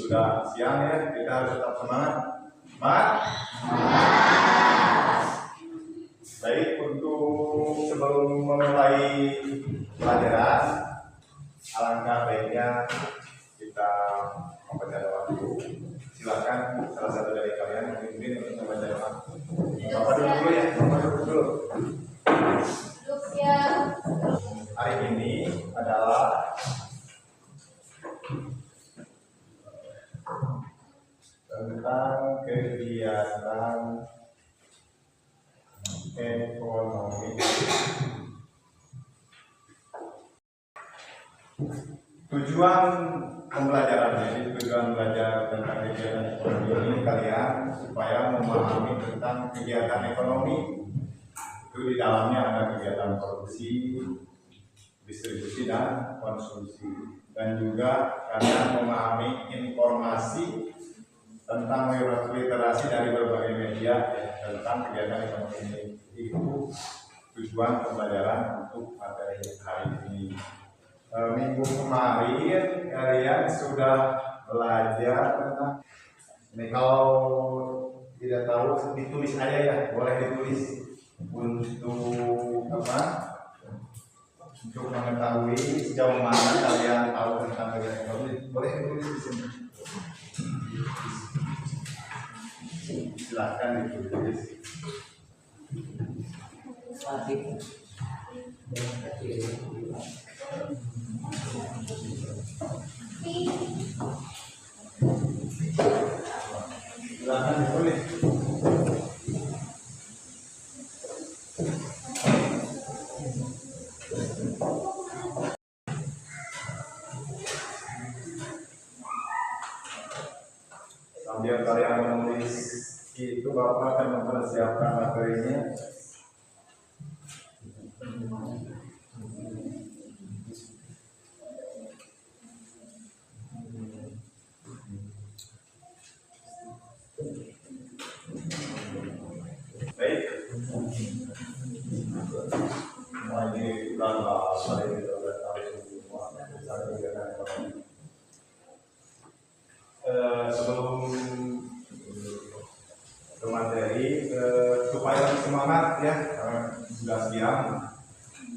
sudah siang ya, kita harus tetap semangat. Semangat. Baik, untuk sebelum memulai pelajaran, alangkah baiknya kita membaca doa dulu. Silakan salah satu dari kalian memimpin untuk membaca doa. Bapak dulu ya, Bapak dulu. Hari ini adalah tentang kegiatan ekonomi. Tujuan pembelajaran ini, tujuan belajar tentang kegiatan ekonomi ini kalian supaya memahami tentang kegiatan ekonomi. Itu di dalamnya ada kegiatan produksi, distribusi dan konsumsi, dan juga kalian memahami informasi tentang literasi dari berbagai media tentang kegiatan ekonomi ini. Itu tujuan pembelajaran untuk materi hari ini. Minggu kemarin kalian sudah belajar tentang ini. Kalau tidak tahu ditulis aja ya, boleh ditulis untuk apa? Untuk mengetahui sejauh mana kalian tahu tentang kegiatan ekonomi, boleh ditulis di sini. Silakan ditulis. Silakan ditulis. Sambil kalian menulis itu, Bapak akan mempersiapkan materinya. Baik. Ini sebelum ke materi, supaya semangat ya, sudah siang,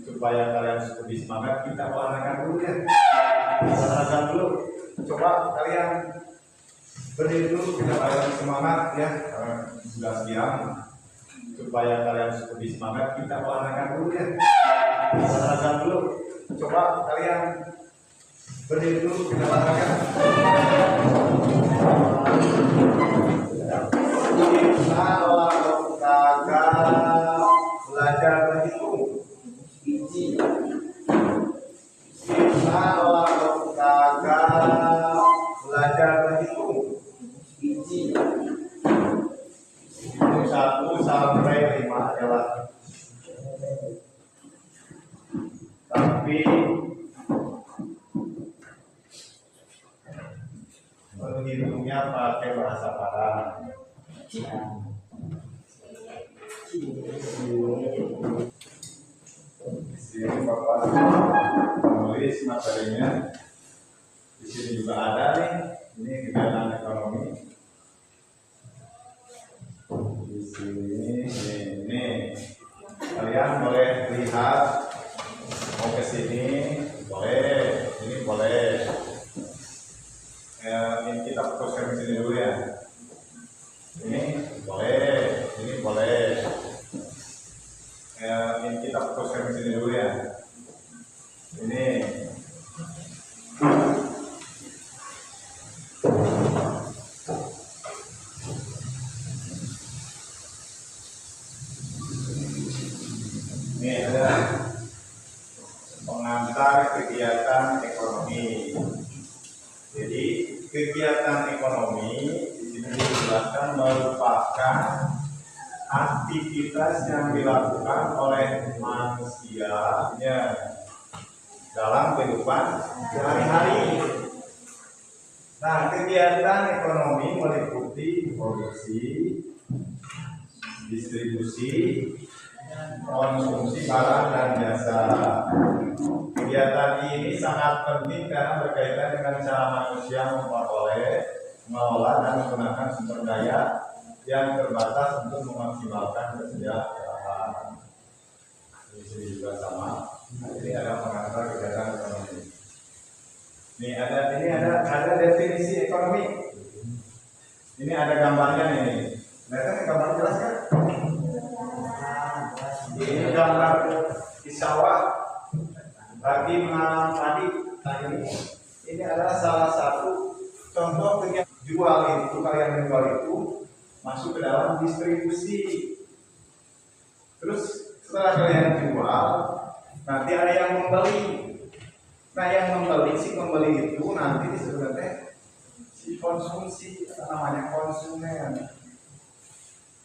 supaya kalian lebih semangat, kita olahraga dulu ya. Olahraga dulu. Coba kalian berdiri dulu, kita kalian semangat ya, sudah siang, supaya kalian lebih semangat, kita olahraga dulu ya. Olahraga dulu. Coba kalian berdiri dulu, kita olahraga. Kita olahraga belajar berhitung. Kita olahraga belajar berhitung. Itu 1 sampai 5 adalah. Tapi menghitungnya pakai bahasa Padang. Di sini Bapak menulis materinya. Di sini juga ada nih. Ini kegiatan ekonomi. Di sini ini. Kalian boleh lihat. Mau ke sini boleh. Ini boleh. Ini kita fokuskan ke sini dulu ya. Ini boleh, ini boleh. Ini kita fokuskan ke sini dulu ya. Ini. Ini ada pengantar kegiatan ekonomi. Jadi kegiatan ekonomi di sini dijelaskan merupakan aktivitas yang dilakukan oleh manusianya dalam kehidupan sehari-hari. Nah, kegiatan ekonomi meliputi produksi, distribusi, konsumsi barang dan jasa. Kegiatan ini sangat penting karena berkaitan dengan cara manusia memperoleh mengelola dan menggunakan sumber daya yang terbatas untuk memaksimalkan kesejahteraan. Di sini juga sama. Nah, ini ada pengantar kegiatan ekonomi. Ini ada definisi ekonomi. Ini ada gambarnya nih. Lihat gambar jelas kan? Ini gambar di sawah lagi menanam padi. Nah ini adalah salah satu contoh kegiatan jual itu, kalian menjual itu masuk ke dalam distribusi. Terus setelah kalian jual, nanti ada yang membeli. Nah yang membeli, si pembeli itu nanti sebenarnya si konsumsi, namanya konsumen.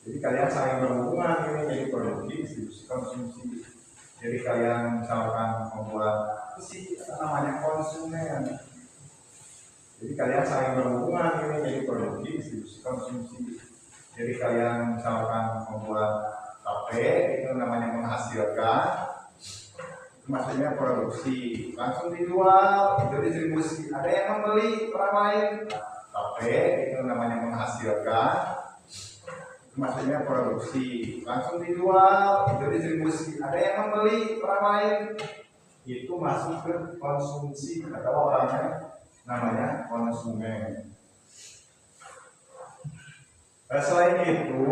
Jadi kalian saling berhubungan, ini jadi produksi, distribusi, konsumsi. Jadi kalian misalkan membuat si namanya konsumen. Jadi kalian saling berhubungan, ini jadi produksi, distribusi, konsumsi. Jadi kalian misalkan membuat kafe, itu namanya menghasilkan, itu maksudnya produksi, langsung dijual, itu distribusi. Ada yang membeli orang lain, kafe, itu namanya menghasilkan, itu maksudnya produksi, langsung dijual, itu distribusi. Ada yang membeli orang lain, itu masuk ke konsumsi, atau orangnya namanya konsumen. Selain itu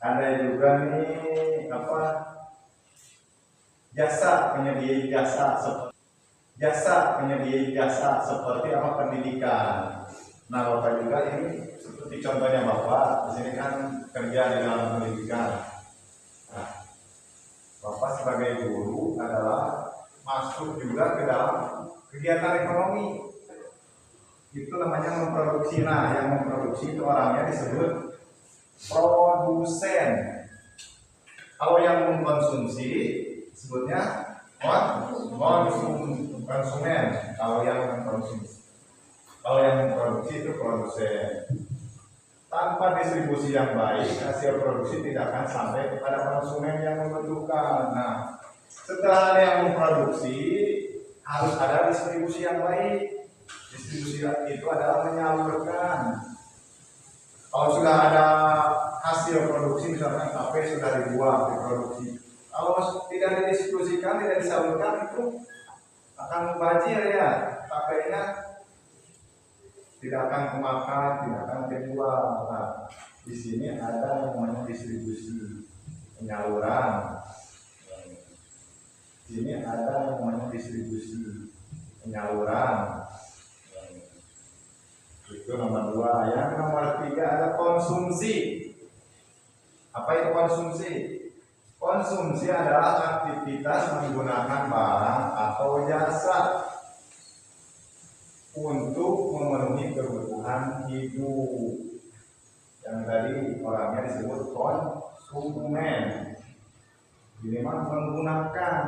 ada juga nih jasa penyedia jasa seperti pendidikan. Nah Bapak juga ini seperti contohnya Bapak di sini kan kerja di dalam pendidikan. Nah, Bapak sebagai guru adalah masuk juga ke dalam kegiatan ekonomi. Itu namanya memproduksi. Nah yang memproduksi itu orangnya disebut produsen. Kalau yang mengkonsumsi sebutnya konsumen. Kalau yang memproduksi itu produsen. Tanpa distribusi yang baik, hasil produksi tidak akan sampai kepada konsumen yang membutuhkan. Nah, setelah ada yang memproduksi, harus ada distribusi yang baik. Distribusi itu adalah menyalurkan. Kalau sudah ada hasil produksi, misalkan kafe sudah dibuat, diproduksi. Kalau tidak didistribusikan, tidak disalurkan, itu akan mubazir ya. Kafenya tidak akan kemakan, tidak akan terjual. Nah, di sini ada yang namanya distribusi, penyaluran. Di sini ada yang namanya distribusi, penyaluran. Itu nomor 2. Yang nomor 3 ada konsumsi. Apa itu konsumsi? Konsumsi adalah aktivitas menggunakan barang atau jasa untuk memenuhi kebutuhan hidup. Yang tadi orangnya disebut konsumen. Ini mah menggunakan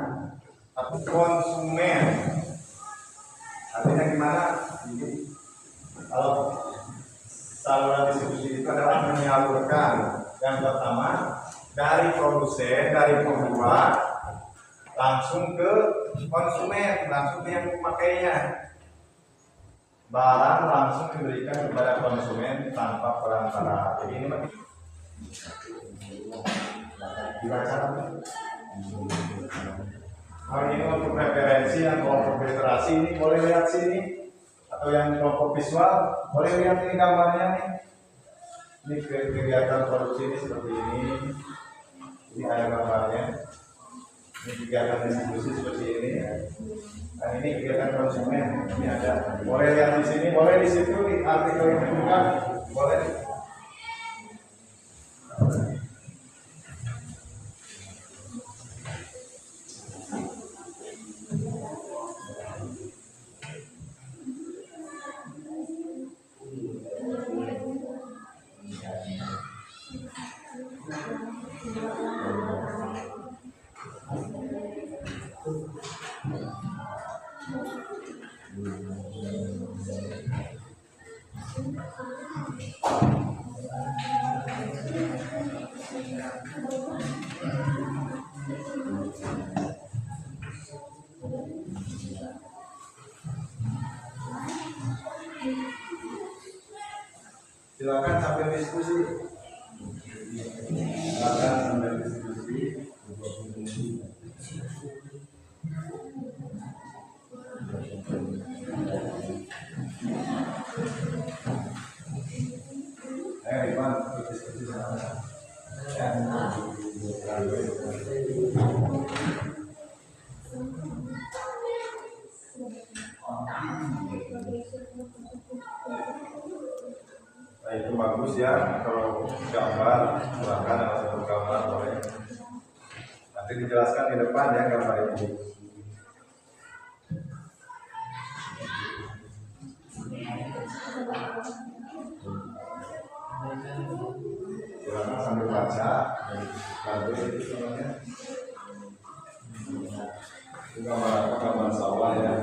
atau konsumen. Artinya gimana? Ini kalau saluran distribusi itu adalah menyalurkan. Yang pertama dari produsen, dari pembuat langsung ke konsumen, langsung ke yang memakainya. Barang langsung diberikan kepada konsumen tanpa perantara. Jadi ini dibaca. Kalau ini untuk referensi atau untuk literasi ini boleh lihat sini. Atau yang kelompok visual boleh lihat ini gambarnya nih. Ini kegiatan produksi ini seperti ini. Ini ada gambarnya. Ini kegiatan distribusi seperti ini. Nah ini kegiatan konsumen. Ini ada. Boleh lihat di sini, boleh di situ di artikel ini juga boleh. Silakan sambil diskusi. Silakan sambil diskusi. Iwan, diskusi sama. Nah, itu bagus ya, kalau gambar silakan langsung gambar boleh. Nanti dijelaskan di depan ya gambar ini. Silakan sambil baca, lalu itu sebenarnya itu gambar apa, gambar sawah ya.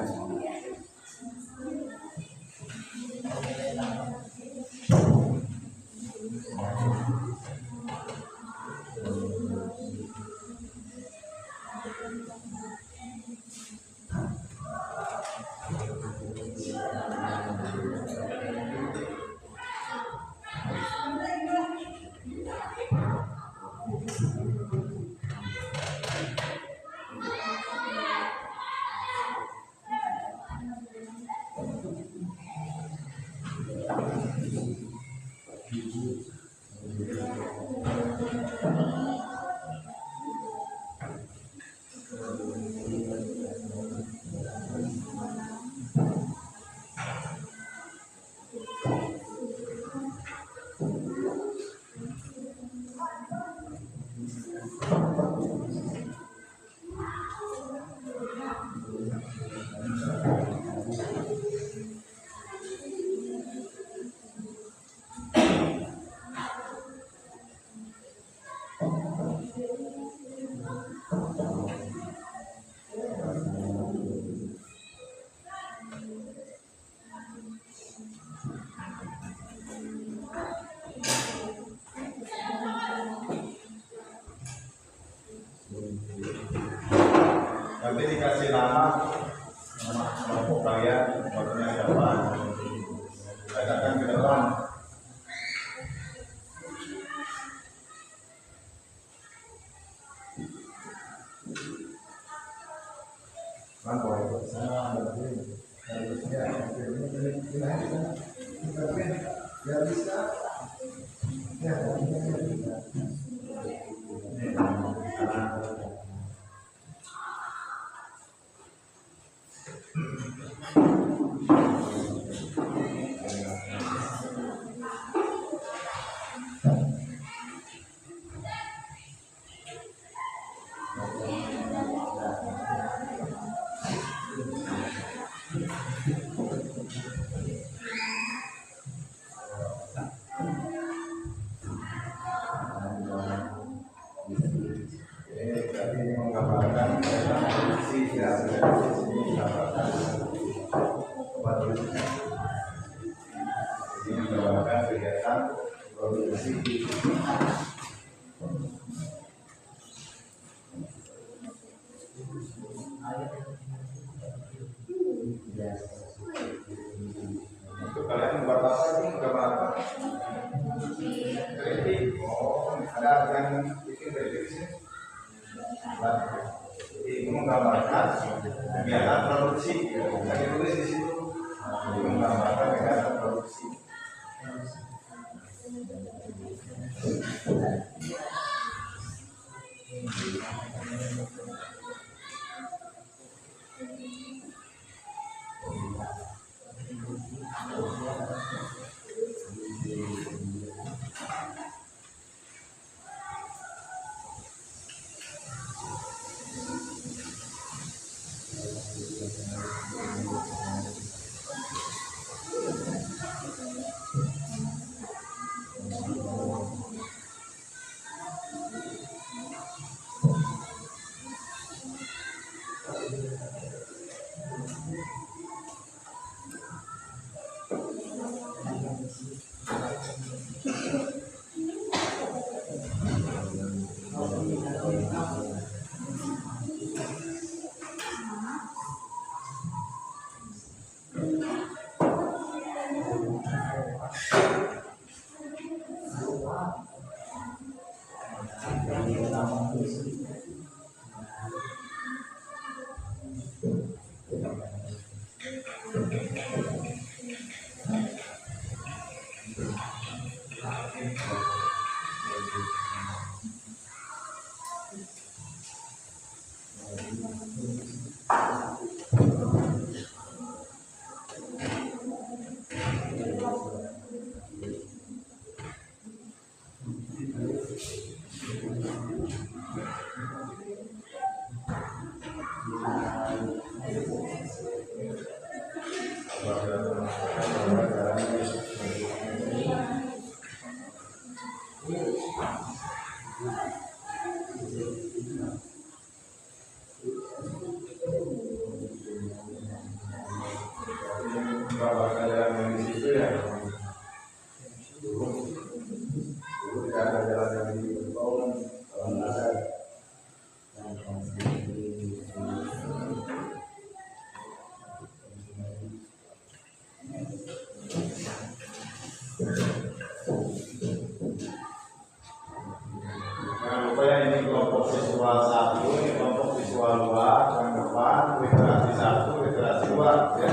Nanti dikasih nama kelompok kalian, kelompoknya siapa, tanyakan ke depan. Untuk kalian buat apa ini? Gambar apa? Kritik. Oh, ada yang bikin kritik sih. Ini menggambarkan kegiatan produksi. Saya tulis di situ. Menggambarkan kegiatan produksi. Kalau ada yang di situ ya, tidak ada jalan yang di bawah, kalau nggak ada. Jangan lupa ya, ini kelompok visual 1, ini kelompok visual 2, yang depan literasi 1, literasi 2 ya.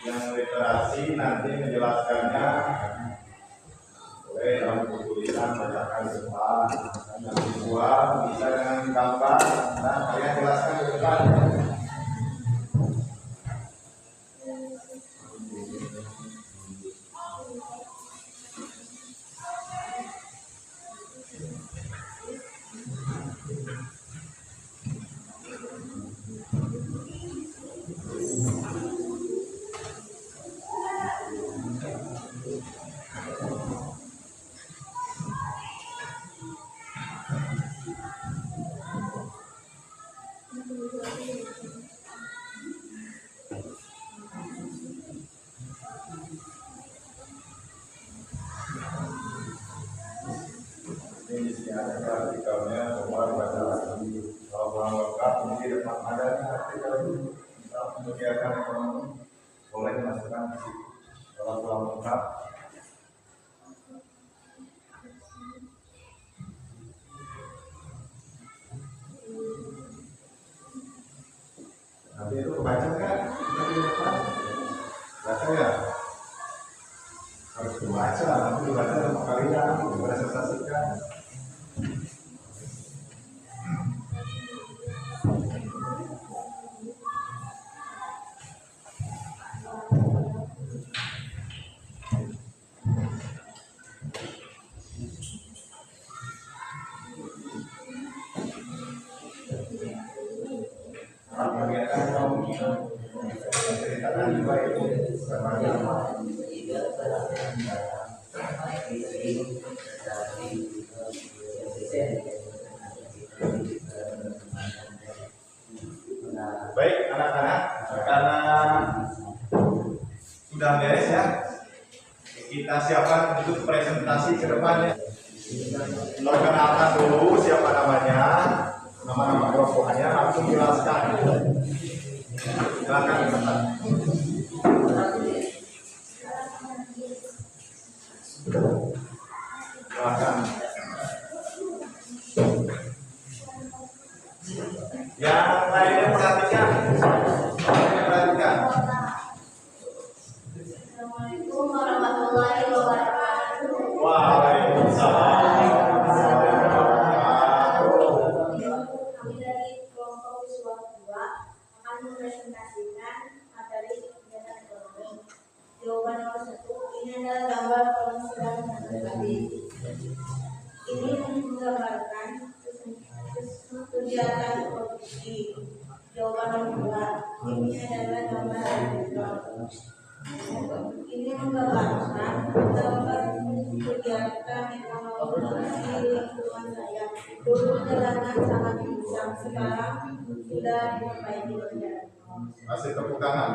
Yang literasi nanti menjelaskannya boleh dalam tulisan bacakan di depan, yang visual bisa dengan gambar, dan kalian jelaskan di depan. Ini sih ada artikelnya, semua dibaca lagi. Kalau kurang lengkap, mungkin di depan ada artikel itu tentang kegiatan ekonomi, boleh dimasukkan di situ. Kalau kurang lengkap, nanti itu kebaca kan? Di depan, baca ya. Harus dibaca, nanti dibaca sama kalian, dipresentasikan. Baik anak-anak, karena sudah beres ya, kita siapkan untuk presentasi ke depannya. Perkenalkan dulu siapa namanya, nama-nama kelompokannya, langsung jelaskan. Silakan teman. Silakan. Yang lainnya perhatikan. Assalamualaikum warahmatullahi wabarakatuh. Waalaikumsalam. Kami dari kelompok visual 2 akan mempresentasikan materi kegiatan ekonomi. Jawaban nomor 1, ini adalah gambar kolom sedang tadi. Ini menggambarkan kegiatan produksi. Jawaban nomor 2, ini adalah gambar elektron. Ini menggambarkan gambar kegiatan ekonomi di lingkungan saya. Dulu jalanan sangat rusak, sekarang sudah diperbaiki jalan. Masih tepuk tangan.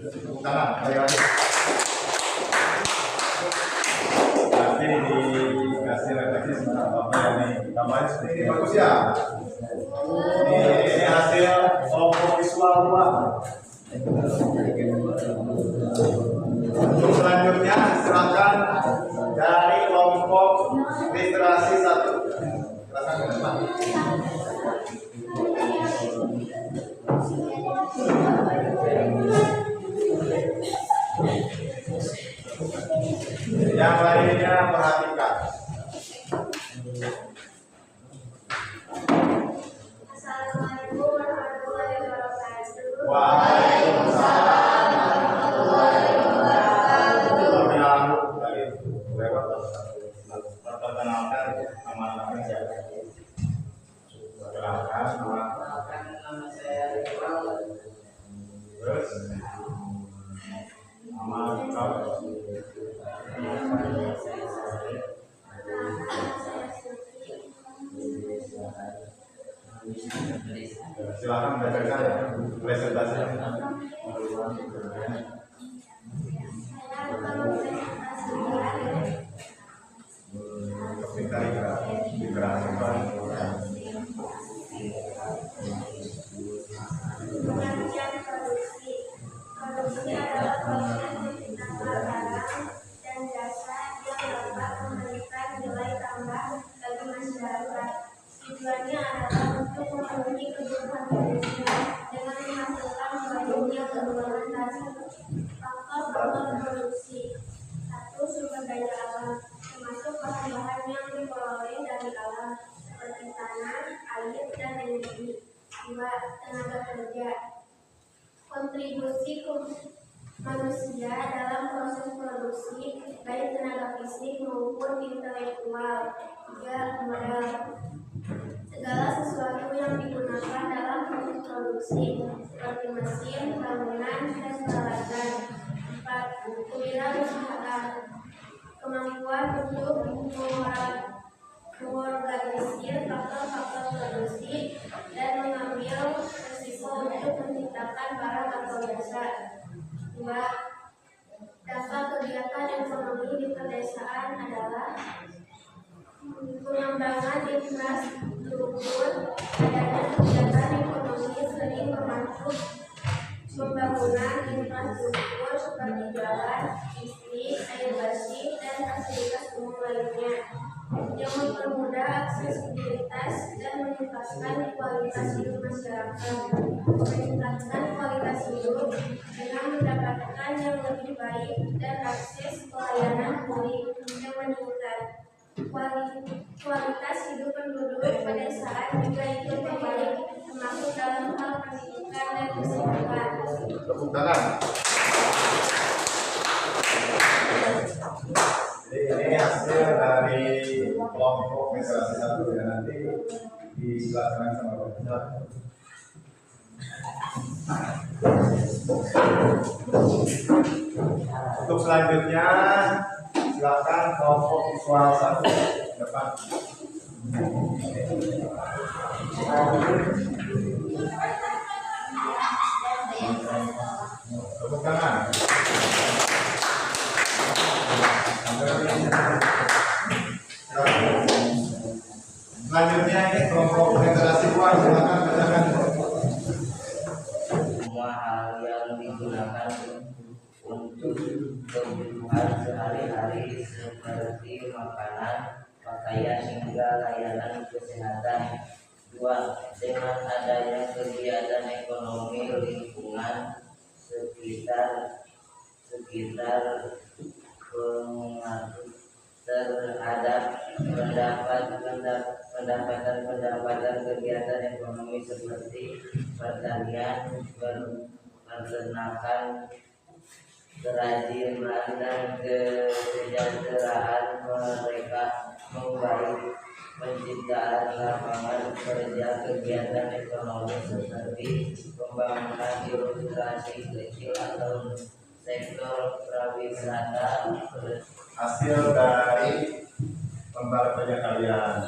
Tepuk tangan, sekali lagi. Nanti dikasih refleksi tentang apa yang ditambahin seperti ini, bagus ya. Ini hasil kelompok visual Untuk selanjutnya silakan dari kelompok literasi 1. Silakan ke depan. Yang lainnya perhatikan. Assalamualaikum warahmatullahi wabarakatuh. Waalaikumsalam warahmatullahi wabarakatuh. Perkenalkan dari lewat perkenalkan nama siapa? Perkenalkan nama saya Ridwan. terus nama kau. Silakan bacakan ya presentasinya. Kita dikerahkan. Pengertian produksi. Produksi adalah proses menciptakan barang dan jasa yang dapat memberikan nilai tambah bagi masyarakat. Tujuannya adalah untuk memenuhi kebutuhan manusia dengan menghasilkan banyaknya keuangan hasil. Faktor-faktor produksi. 1. Sumber daya alam, termasuk bahan-bahan yang diperoleh dari alam seperti tanah, air, dan energi. 2. Tenaga kerja. Kontribusi manusia dalam proses produksi, baik tenaga fisik maupun intelektual. 3. Modal. Segala sesuatu yang digunakan dalam proses produksi, seperti mesin, bangunan, dan peralatan. 4. Kewirausahaan. Kemampuan untuk mengorganisir faktor-faktor produksi dan mengambil risiko untuk menciptakan barang atau jasa. 2. Dasar kegiatan ekonomi di pedesaan adalah pengembangan infrastruktur. Adanya kegiatan ekonomi sering bermaksud pembangunan infrastruktur seperti jalan, listrik, air bersih, dan fasilitas umum lainnya yang mempermudah aksesibilitas dan meningkatkan kualitas hidup masyarakat. Meningkatkan kualitas hidup dengan mendapatkan yang lebih baik dan akses pelayanan publik yang meningkat. Kualitas hidup penduduk pedesaan juga ikut membaik, termasuk dalam hal pendidikan dan kesehatan. Tepuk tangan. Jadi ini hasil dari kelompok literasi 1 ya, nanti dijelaskan sama Bapak. Untuk selanjutnya silakan kelompok visual 1 depan. Tepuk tangan. Selanjutnya ini kelompok literasi 2, silakan bacakan. Semua hal yang digunakan untuk kebutuhan sehari-hari seperti makanan, pakaian, hingga layanan kesehatan. 2. Dengan adanya kegiatan ekonomi lingkungan sekitar pengaruh terhadap pendapatan kegiatan ekonomi seperti pertanian, peternakan, kerajinan, dan kesejahteraan mereka membaik. Penciptaan lapangan kerja, kegiatan ekonomi seperti pembangunan ilustrasi kecil atau sektor pariwisata. Hasil dari lembar kerja kalian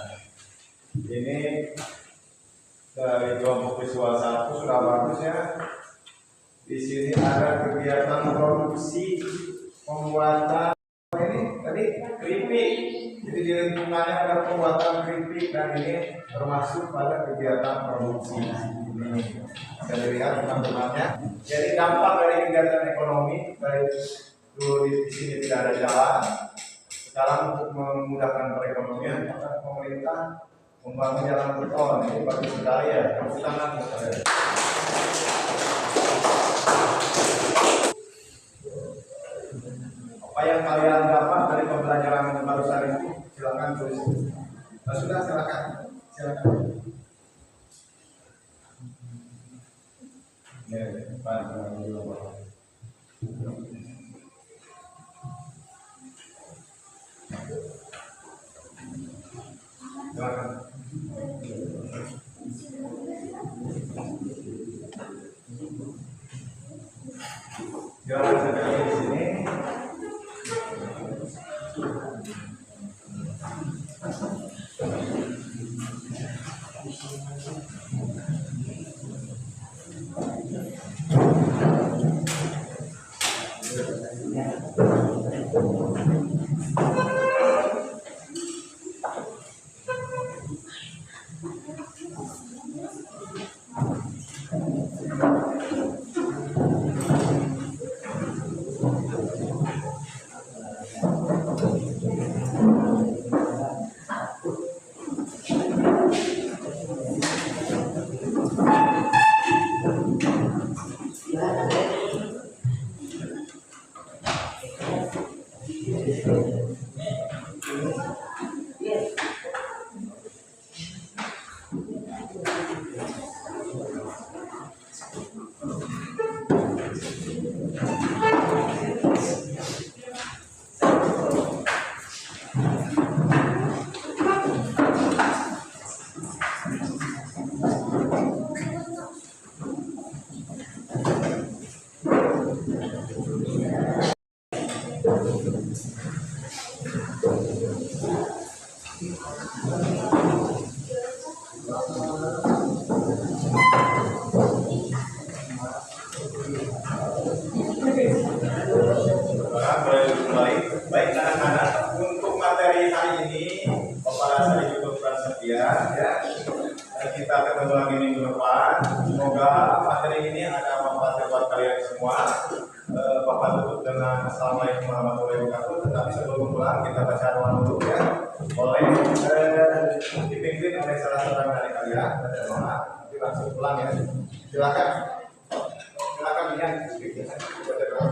ini dari kelompok visual 1 sudah bagus ya. Di sini ada kegiatan produksi pembuatan ini tadi keripik. Jadi di lingkungannya ada pembuatan keripik dan ini termasuk pada kegiatan produksi. Ini bisa dilihat teman-temannya. Jadi dampak dari kegiatan ekonomi baik itu di sini tidak ada jalan. Sekarang untuk memudahkan perekonomian, maka pemerintah membangun jalan tol. Ini bagus sekali ya. Tepuk tangan buat saya. Apa yang kalian dapat dari pembelajaran barusan ini? Silakan tulis. Sudah, silakan. Ya, Pak. Silakan. Silakan saja di sini. Baik anak-anak, untuk materi hari ini Bapak Rasa dicukupkan sekian ya. Kita ketemu lagi minggu depan. Semoga materi ini ada manfaat buat kalian semua. Bapak tutup dengan Assalamualaikum warahmatullahi wabarakatuh. Tetapi sebelum pulang kita baca doa dulu ya. Boleh dipimpin oleh salah seorang dari kalian. Baca doa. Nanti langsung pulang ya. Silakan. Silakan Ian. Baca doa.